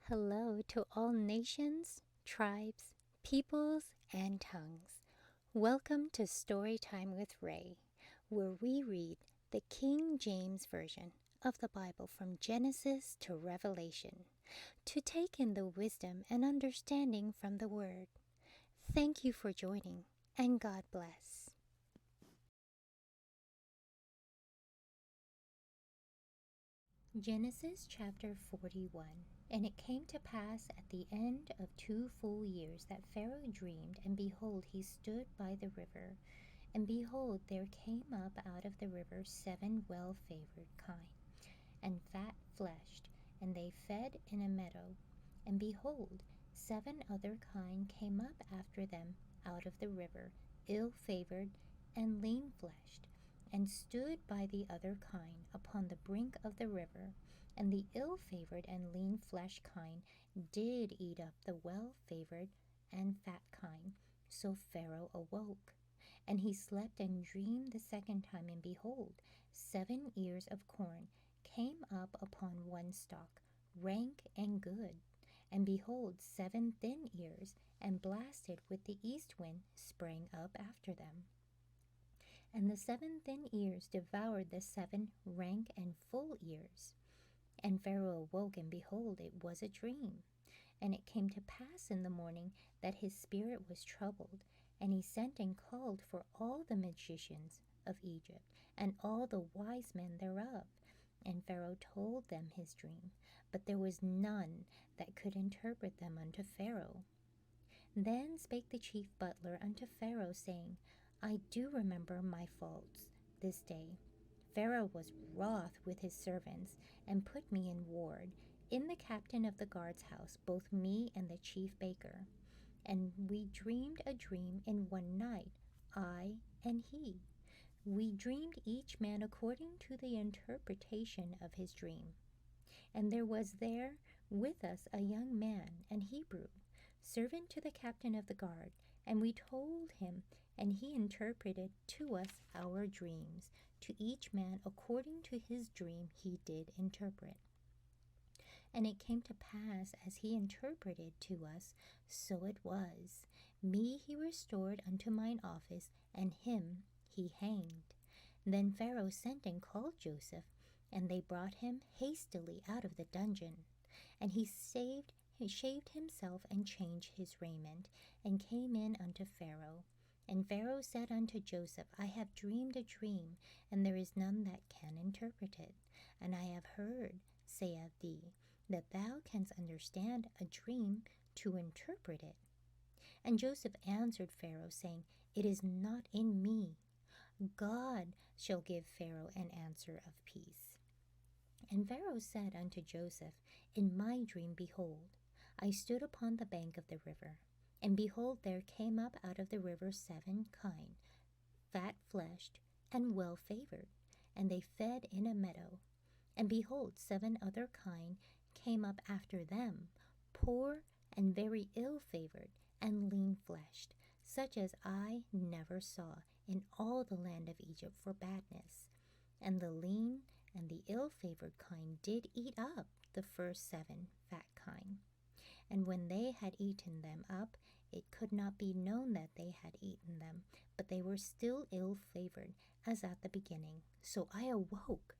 Hello to all nations, tribes, peoples, and tongues. Welcome to Storytime with Ray, where we read the King James Version of the Bible from Genesis to Revelation, to take in the wisdom and understanding from the Word. Thank you for joining, and God bless. Genesis chapter 41. And it came to pass at the end of 2 full years that Pharaoh dreamed, and behold, he stood by the river. And behold, there came up out of the river 7 well-favored kine, and fat-fleshed, and they fed in a meadow. And behold, 7 other kine came up after them out of the river, ill-favored and lean-fleshed, and stood by the other kine upon the brink of the river. And the ill-favored and lean-fleshed kine did eat up the well-favored and fat kine. So Pharaoh awoke, and he slept and dreamed the second time, and behold, 7 ears of corn came up upon one stalk, rank and good. And behold, 7 thin ears, and blasted with the east wind, sprang up after them. And the 7 thin ears devoured the 7 rank and full ears. And Pharaoh awoke, and behold, it was a dream. And it came to pass in the morning that his spirit was troubled, and he sent and called for all the magicians of Egypt, and all the wise men thereof. And Pharaoh told them his dream, but there was none that could interpret them unto Pharaoh. Then spake the chief butler unto Pharaoh, saying, I do remember my faults this day. Pharaoh was wroth with his servants, and put me in ward in the captain of the guard's house, both me and the chief baker. And we dreamed a dream in one night, I and he. We dreamed each man according to the interpretation of his dream. And there was there with us a young man, an Hebrew, servant to the captain of the guard, and we told him, and he interpreted to us our dreams. To each man according to his dream he did interpret. And it came to pass, as he interpreted to us, so it was. Me he restored unto mine office, and him he hanged. Then Pharaoh sent and called Joseph, and they brought him hastily out of the dungeon. And he shaved himself, and changed his raiment, and came in unto Pharaoh. And Pharaoh said unto Joseph, I have dreamed a dream, and there is none that can interpret it. And I have heard say of thee, that thou canst understand a dream to interpret it. And Joseph answered Pharaoh, saying, It is not in me. God shall give Pharaoh an answer of peace. And Pharaoh said unto Joseph, In my dream, behold, I stood upon the bank of the river, and behold, there came up out of the river 7 kine, fat-fleshed and well-favored, and they fed in a meadow. And behold, 7 other kine came up after them, poor and very ill-favored, and lean-fleshed, such as I never saw in all the land of Egypt for badness. And the lean and the ill-favored kine did eat up the first 7 fat kine. And when they had eaten them up, it could not be known that they had eaten them, but they were still ill-favored, as at the beginning. So I awoke,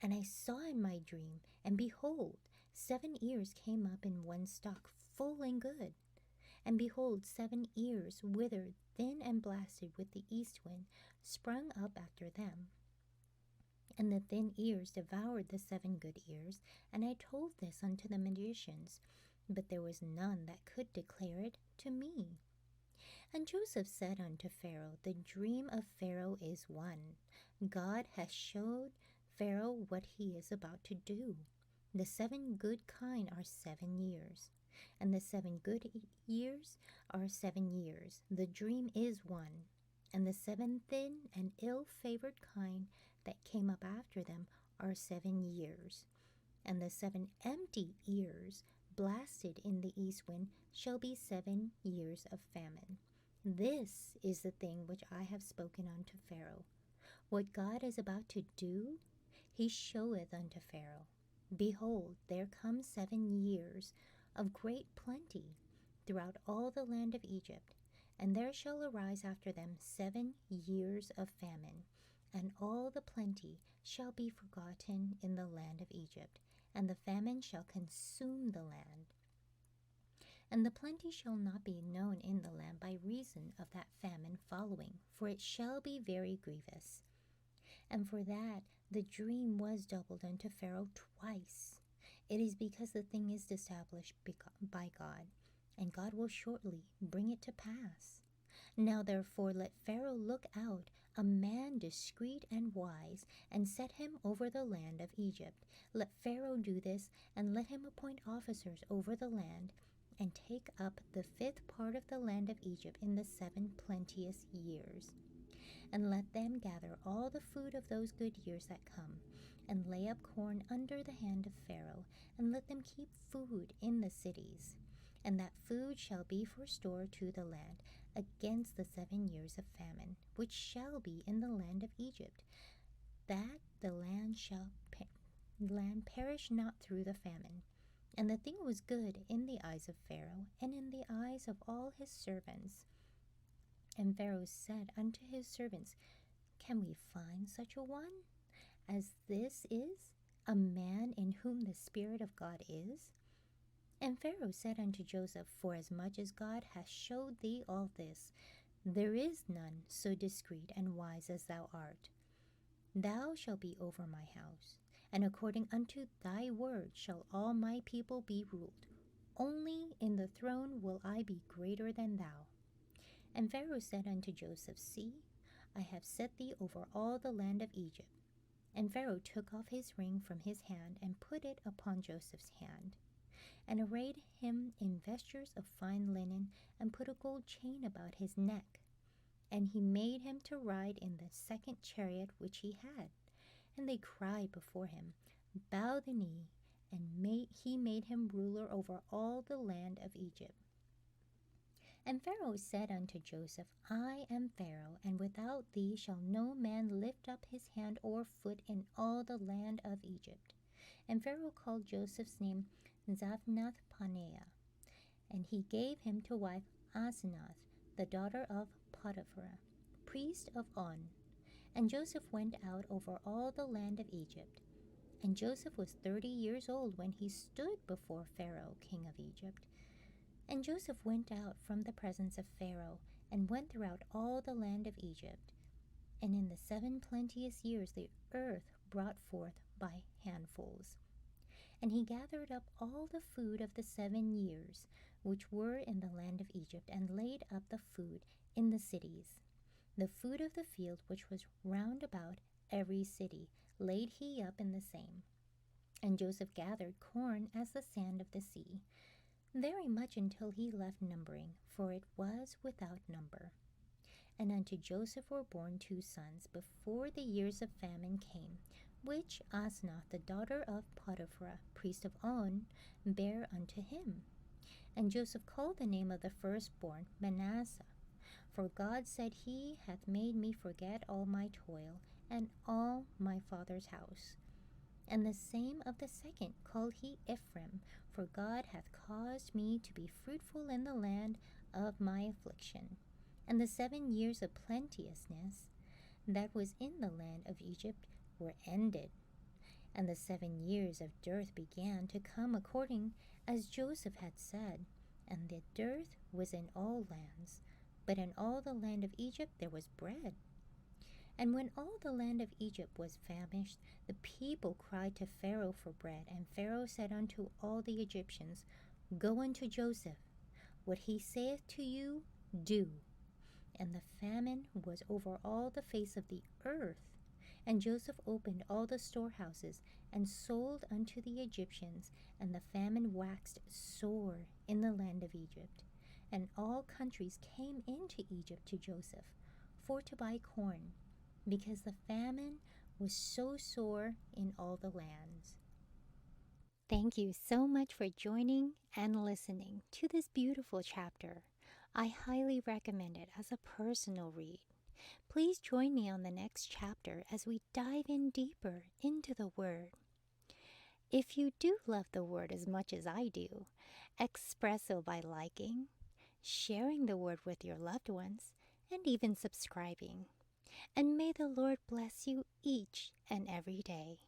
and I saw in my dream, and behold, 7 ears came up in one stalk, full and good. And behold, 7 ears withered, thin and blasted with the east wind, sprung up after them. And the thin ears devoured the 7 good ears. And I told this unto the magicians, but there was none that could declare it to me. And Joseph said unto Pharaoh, The dream of Pharaoh is one. God hath showed Pharaoh what he is about to do. The 7 good kine are 7 years, and the 7 good years are 7 years. The dream is one. And the 7 thin and ill-favored kine that came up after them are 7 years. And the 7 empty ears blasted in the east wind shall be 7 years of famine. This is the thing which I have spoken unto Pharaoh. What God is about to do, he showeth unto Pharaoh. Behold, there come 7 years of great plenty throughout all the land of Egypt, and there shall arise after them 7 years of famine, and all the plenty shall be forgotten in the land of Egypt, and the famine shall consume the land. And the plenty shall not be known in the land by reason of that famine following, for it shall be very grievous. And for that the dream was doubled unto Pharaoh twice. It is because the thing is established by God, and God will shortly bring it to pass. Now therefore let Pharaoh look out a man discreet and wise, and set him over the land of Egypt. Let Pharaoh do this, and let him appoint officers over the land, and take up the 5th part of the land of Egypt in the 7 plenteous years. And let them gather all the food of those good years that come, and lay up corn under the hand of Pharaoh, and let them keep food in the cities. And that food shall be for store to the land, against the 7 years of famine, which shall be in the land of Egypt, that the land perish not through the famine. And the thing was good in the eyes of Pharaoh, and in the eyes of all his servants. And Pharaoh said unto his servants, Can we find such a one as this is, a man in whom the Spirit of God is? And Pharaoh said unto Joseph, Forasmuch as God hath showed thee all this, there is none so discreet and wise as thou art. Thou shalt be over my house, and according unto thy word shall all my people be ruled. Only in the throne will I be greater than thou. And Pharaoh said unto Joseph, See, I have set thee over all the land of Egypt. And Pharaoh took off his ring from his hand, and put it upon Joseph's hand, and arrayed him in vestures of fine linen, and put a gold chain about his neck. And he made him to ride in the 2nd chariot which he had. And they cried before him, Bow the knee, and he made him ruler over all the land of Egypt. And Pharaoh said unto Joseph, I am Pharaoh, and without thee shall no man lift up his hand or foot in all the land of Egypt. And Pharaoh called Joseph's name Zaphnath-Paneah, and he gave him to wife Asenath, the daughter of Potiphar, priest of On. And Joseph went out over all the land of Egypt. And Joseph was 30 years old when he stood before Pharaoh, king of Egypt. And Joseph went out from the presence of Pharaoh, and went throughout all the land of Egypt. And in the 7 plenteous years the earth brought forth by handfuls. And he gathered up all the food of the 7 years, which were in the land of Egypt, and laid up the food in the cities. The food of the field which was round about every city laid he up in the same. And Joseph gathered corn as the sand of the sea, very much until he left numbering, for it was without number. And unto Joseph were born 2 sons before the years of famine came, which Asenath, the daughter of Potiphar, priest of On, bare unto him. And Joseph called the name of the firstborn Manasseh, for God said, He hath made me forget all my toil, and all my father's house. And the same of the second called he Ephraim, for God hath caused me to be fruitful in the land of my affliction. And the 7 years of plenteousness that was in the land of Egypt were ended. And the 7 years of dearth began to come according as Joseph had said. And the dearth was in all lands, but in all the land of Egypt there was bread. And when all the land of Egypt was famished, the people cried to Pharaoh for bread. And Pharaoh said unto all the Egyptians, Go unto Joseph. What he saith to you, do. And the famine was over all the face of the earth. And Joseph opened all the storehouses, and sold unto the Egyptians. And the famine waxed sore in the land of Egypt. And all countries came into Egypt to Joseph, for to buy corn, because the famine was so sore in all the lands. Thank you so much for joining and listening to this beautiful chapter. I highly recommend it as a personal read. Please join me on the next chapter as we dive in deeper into the Word. If you do love the Word as much as I do, express so by liking, sharing the Word with your loved ones, and even subscribing. And may the Lord bless you each and every day.